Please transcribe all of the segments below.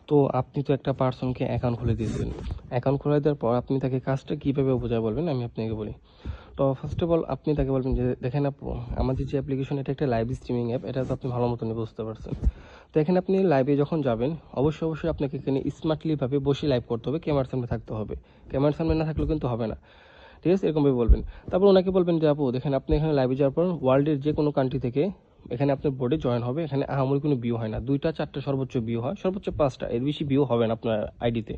তো আপনি তো একটা পার্সনকে অ্যাকাউন্ট খুলে দিয়েছেন। অ্যাকাউন্ট খুলে দেওয়ার পর আপনি তাকে কাজটা কীভাবে বোঝায় বলবেন, আমি আপনাকে বলি। তো ফার্স্ট অফ অল আপনি তাকে বলবেন যে, দেখেন আপু, আমাদের যে অ্যাপ্লিকেশন, এটা একটা লাইভ স্ট্রিমিং অ্যাপ, এটা তো আপনি ভালো মতনই বুঝতে পারছেন। তো এখানে আপনি লাইভে যখন যাবেন, অবশ্যই আপনাকে এখানে স্মার্টলিভাবে বসে লাইভ করতে হবে, ক্যামেরার সামনে থাকতে হবে। ক্যামেরার সামনে না থাকলেও কিন্তু হবে না, ঠিক আছে? এরকমভাবে বলবেন। তারপর ওনাকে বলবেন যে, আপু দেখেন, আপনি এখানে লাইভে যাওয়ার পর ওয়ার্ল্ডের যে কোনো কান্ট্রি থেকে এখানে আপনার বোর্ডে জয়েন হবে। এখানে আহামরি কোনো ভিউ হয় না, 2টা 4টা সর্বোচ্চ ভিউ হয়, সর্বোচ্চ 5টা, এর বেশি ভিউ হবে না আপনার আইডিতে।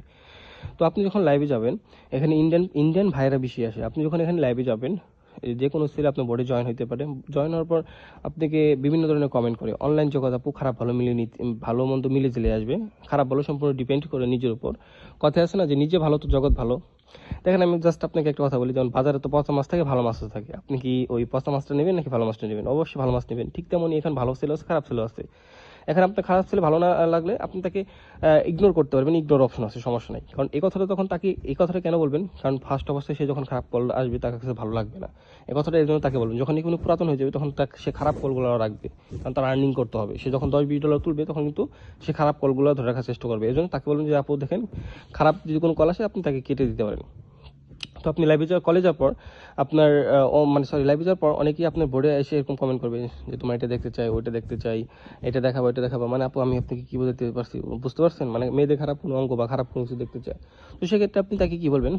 তো আপনি যখন লাইভে যাবেন, এখানে ইন্ডিয়ান ভাইয়েরা বেশি আসে। আপনি যখন এখানে লাইভে যাবেন, যে কোনো ছেলে আপনার বোর্ডে জয়েন হতে পারে। জয়েন হওয়ার পর আপনাকে বিভিন্ন ধরনের কমেন্ট করে, অনলাইন জগৎ আপু, খারাপ ভালো মিলে ভালো মন্দ মিলে চলে আসবে। খারাপ ভালো সম্পূর্ণ ডিপেন্ড করে নিজের উপর। কথা আছে না যে, নিজে ভালো তো জগৎ ভালো। দেখেন, আমি জাস্ট আপনাকে একটা কথা বলি, যেমন বাজারে তো পচা মাছ থাকে, ভালো মাছও থাকে। আপনি কি ওই পচা মাছটা নেবেন নাকি ভালো মাছটা নেবেন? অবশ্যই ভালো মাছ নেবেন। ঠিক তেমনই এখানে ভালো ছেলে আছে, খারাপ ছেলে আছে। এখন আপনার খারাপ ছেলে ভালো না লাগলে আপনি তাকে ইগনোর করতে পারবেন, ইগনোর অপশন আছে, সমস্যা নাই। কারণ এই কথাটা তখন তাকে, এই কথাটা কেন বলবেন, কারণ ফার্স্ট অবস্থায় সে যখন খারাপ কল আসবে, তার কাছে ভালো লাগবে না। এই কথাটা এই জন্য তাকে বলবেন, যখন কোনো পুরাতন হয়ে যাবে তখন সে খারাপ কলগুলো রাখবে, কারণ তার আর্নিং করতে হবে। সে যখন $10-20 তুলবে, তখন কিন্তু সে খারাপ কলগুলো ধরে রাখার চেষ্টা করবে। এই জন্য তাকে বলবেন যে, আপু দেখেন, খারাপ যদি কোনো কল আসে আপনি তাকে কেটে দিতে পারেন। তো আপনি লাইভে যাওয়ার, কলে যাওয়ার পর আপনার লাইভে যাওয়ার পর অনেকেই আপনার বোর্ডে এসে এরকম কমেন্ট করবে যে, তোমার এটা দেখতে চাই, ওইটা দেখতে চাই, এটা দেখাবো, এটা দেখাবো। মানে আপু, আমি আপনাকে কী বোঝাতে পারছি, বুঝতে পারছেন? মানে মেয়েদের খারাপ কোনো অঙ্গ বা খারাপ কোনো কিছু দেখতে চায়। তো সেক্ষেত্রে আপনি তাকে কী বলবেন,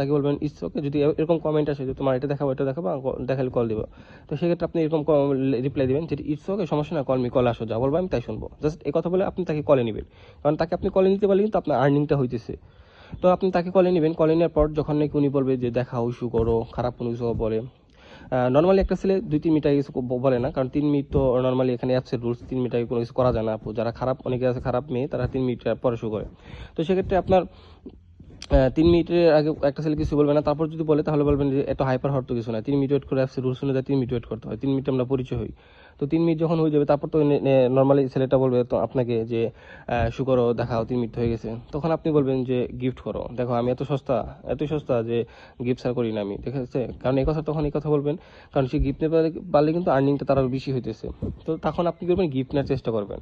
তাকে বলবেন, ইটস ওকে। যদি এরকম কমেন্ট আসে যে, তোমার এটা দেখাবো, এটা দেখাবো, দেখালে কল দেবো, তো সেক্ষেত্রে আপনি এরকম রিপ্লাই দেবেন যে, ইটস ওকে, সমস্যা না, কলে আসো, যা বলবো আমি তাই শুনবো। জাস্ট এই কথা বলে আপনি তাকে কলে নেবেন, কারণ তাকে আপনি কলে নিতে পারলে কিন্তু আপনার আর্নিংটা হইতেছে। তো আপনি তাকে কলে নেবেন। কলে নেওয়ার পর যখন নাকি উনি বলবে যে, দেখাও, ইস্যু করো, খারাপ কোনো কিছু বলে, নর্মালি একটা ছেলে 2-3 মিনিট আগে কিছু বলে না, কারণ 3 মিনিট তো নর্মালি এখানে অ্যাপসের রুলস, 3 মিনিট আগে কোনো কিছু করা যায় না আপু। যারা খারাপ, অনেকে আছে খারাপ মেয়ে, তারা 3 মিনিট পরে শুরু করে। তো সেক্ষেত্রে আপনার 3 মিনিটের আগে একটা ছেলে কিছু বলবে না। তারপর যদি বলে, তাহলে বলবেন যে, এত হাইপার হওয়ার তো কিছু না, 3 মিনিট ওয়েট করে অ্যাপসের রুলস অনুযায়ী 3 মিনিট ওয়েট করতে হয়। 3 মিনিট আমরা পরিচয় হই। তো 3 মিনিট যখন হয়ে যাবে, তারপর তো নর্মালি ছেলেটা বলবে তো আপনাকে যে, শু করো, দেখাও, 3 মিনিট হয়ে গেছে। তখন আপনি বলবেন যে, গিফট করো, দেখো আমি এত সস্তা যে গিফট ছাড়া করি না আমি, ঠিক আছে? কারণ তখন এই কথা বলবেন, কারণ সে গিফট নিতে পারলে কিন্তু আর্নিংটা তার আরও বেশি হইতেছে। তো তখন আপনি করবেন, গিফট নেওয়ার চেষ্টা করবেন।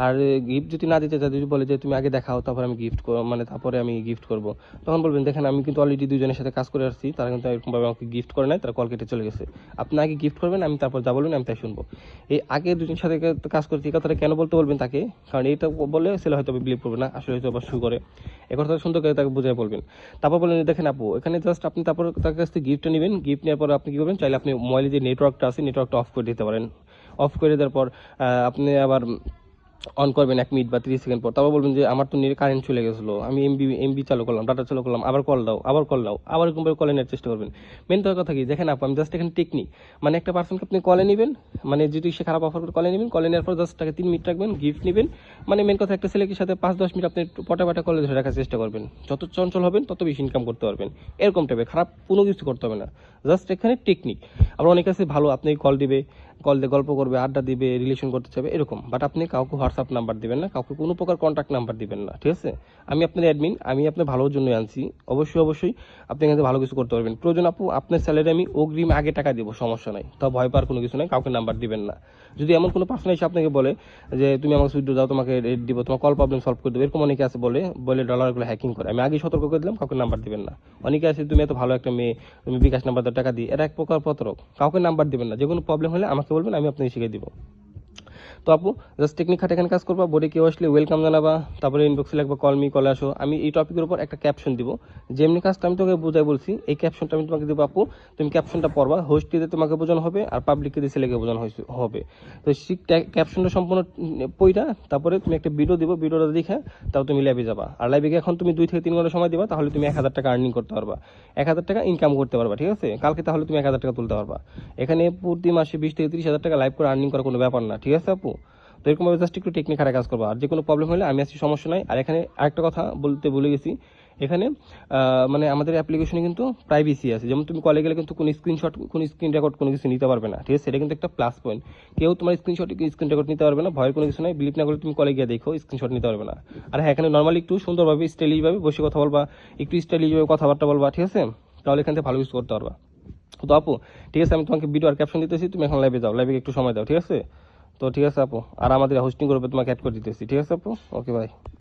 আর গিফট যদি না দিতে চায়, যদি বলে যে, তুমি আগে দেখাও, তারপরে আমি গিফট মানে তারপরে আমি গিফট করবো, তখন বলবেন, দেখেন, আমি কিন্তু অলরেডি 2 জনের সাথে কাজ করে আসছি, তারা কিন্তু এরকমভাবে আমাকে গিফট করে নাই, তারা কল কেটে চলে গেছে। আপনি আগে গিফট করবেন, আমি তারপর যা বলবেন আমি তাই শুনবো। এই আগে 2জনের সাথে কাজ করছি, এই কথাটা কেন বলতে বলবেন তাকে, কারণ এইটা বললে ছেলে হয়তো বিলিভ করবে না, আসলে হয়তো আবার শুরু করে। এই কথাটা সুন্দর করে তাকে বুঝিয়ে বলবেন। তারপর বলবেন, দেখেন আপু, এখানে জাস্ট আপনি তারপর তার কাছ থেকে গিফটটা নেবেন। গিফট নেওয়ার পর আপনি কী করবেন, চাইলে আপনি মোবাইলে যে নেটওয়ার্কটা আছে, নেটওয়ার্কটা অফ করে দিতে পারেন। অফ করে দেওয়ার পর আপনি আবার অন করবেন 1 মিনিট বা 30 সেকেন্ড পর। তারপর বলবেন যে, আমার তো কারেন্ট চলে গেছিলো, আমি এমবি চালু করলাম, ডাটা চালু করলাম, আবার কল দাও, আবার এরকমভাবে কলে নেওয়ার চেষ্টা করবেন। মেন কথা কি, দেখেন আপু, আমি জাস্ট এখানে টেকনিক, মানে একটা পার্সনকে আপনি কলে নেবেন, মানে যদি সে খারাপ অফার করে কলে নেবেন, কলে নেওয়ার পর জাস্ট তাকে 3 মিনিট রাখবেন, গিফট নেবেন। মানে মেন কথা, একটা ছেলেকে সাথে 5-10 মিনিট আপনি পটা কলে ধরে রাখার চেষ্টা করবেন। যত চঞ্চল হবেন তত বেশি ইনকাম করতে পারবেন। এরকম টাইপের খারাপ কোনো কিছু করতে হবে না, জাস্ট এখানে টেকনিক। আবার অনেক কাছে ভালো, আপনি কল দিবে, কল দিয়ে গল্প করবে, আড্ডা দিবে, রিলেশন করতে চাইবে, এরকম। বাট আপনি কাউকে হোয়াটসঅ্যাপ নাম্বার দিবেন না, কাউকে কোনো প্রকার কন্ট্যাক্ট নাম্বার দিবেন না, ঠিক আছে? আমি আপনার অ্যাডমিন, আমি আপনার ভালোর জন্যই আনছি। অবশ্যই আপনি এখানে ভালো কিছু করতে পারবেন। প্রয়োজন আপু, আপনার স্যালারি আমি অগ্রিম আগে টাকা দিব, সমস্যা নাই। তাও ভয় পাওয়ার কোনো কিছু নাই, কাউকে নাম্বার দিবেন না। যদি এমন কোনো পার্সন এসে আপনাকে বলে যে, তুমি আমাকে সুইট দাও, তোমাকে রেট দিব, তোমার কল প্রবলেম সলভ করে দেবো, এরকম অনেকে আছে বলে ডলারগুলো হ্যাকিং করে, আমি আগেই সতর্ক করে দিলাম, কাউকে নাম্বার দিবেন না। অনেকে আছে, তুমি এত ভালো একটা মেয়ে, তুমি বিকাশ নাম্বার দাও, টাকা দিই, এটা এক প্রকার প্রতারক। কাউকে নাম্বার দিবেন না। যে কোনো প্রবলেম হলে আমাকে বলবেন, আমি আপনাকে শিখিয়ে দিব। তো আপু, জাস্ট টেকনিক খাটে এখানে কাজ করবা, বোর্ডে কেউ আসলে ওয়েলকাম জানাবা, তারপরে ইনবক্সে লিখবা, কলে আসো। আমি এই টপিকের উপর একটা ক্যাপশন দিব, যেমনি কাজটা আমি তোকে বোঝাই বলছি, এই ক্যাপশনটা আমি তোমাকে দেবো আপু। তুমি ক্যাপশনটা পড়বা, হোস্টকে দিয়ে তোমাকে বোঝানো হবে, আর পাবলিককে দিয়ে ছেলেকে বোঝানো হবে। তো সেই ক্যাপশনটা সম্পূর্ণ পইরা তারপরে তুমি একটা ভিডিও দিব, ভিডিওটা দেখে তাও তুমি লাইভে যাবা। আর লাইভে গিয়ে এখন তুমি 2 থেকে 3 ঘন্টা সময় দিবা, তাহলে তুমি 1000 টাকা আর্নিং করতে পারবা, 1000 টাকা ইনকাম করতে পারবা, ঠিক আছে? কালকে তাহলে তুমি 1000 টাকা তুলতে পারবা। এখানে প্রতি মাসে 20 থেকে 30 হাজার টাকা লাইভ করে আর্নিং করা কোনো ব্যাপার না, ঠিক আছে আপু? তো এরকমভাবে জাস্ট একটু টেকনিক হারে কাজ করবো। আর যে কোনো প্রবলেম হলে আমি আছি, সমস্যা নাই। আর এখানে আরেকটা কথা বলতে ভুলে গেছি, এখানে মানে আমাদের অ্যাপ্লিকেশনে কিন্তু প্রাইভেসি আছে। যেমন তুমি কলে গেলে কিন্তু কোনো স্ক্রিনশট, কোনো স্ক্রিন রেকর্ড কোনো কিছু নিতে পারবে না, ঠিক আছে? এটা কিন্তু একটা প্লাস পয়েন্ট। কেউ তোমার স্ক্রিন রেকর্ড নিতে পারবে না, ভয়ের কোনো কিছু নাই। বিলিভ না করলে তুমি কলে গিয়ে দেখো, স্ক্রিনশট নিতে পারবে না। আর হ্যাঁ, এখানে নর্মালি একটু সুন্দরভাবে স্টাইলিশভাবে বসে কথা বলবা, একটু স্টাইলিশভাবে কথাবার্তা বলবা, ঠিক আছে? তাহলে এখান থেকে ভালো কিছু করতে পারবা। তো আপু, ঠিক আছে, আমি তোমাকে ভিডিও আর ক্যাপশন দিতেছি, তুমি এখন লাইভে যাও, লাইভে একটু সময় দাও, ঠিক আছে? তো ঠিক আছে আপু, আর আমাদের হোস্টিং গ্রুপে তোমাকে অ্যাড করে দিতেছি, ঠিক আছে আপু? ওকে, বাই।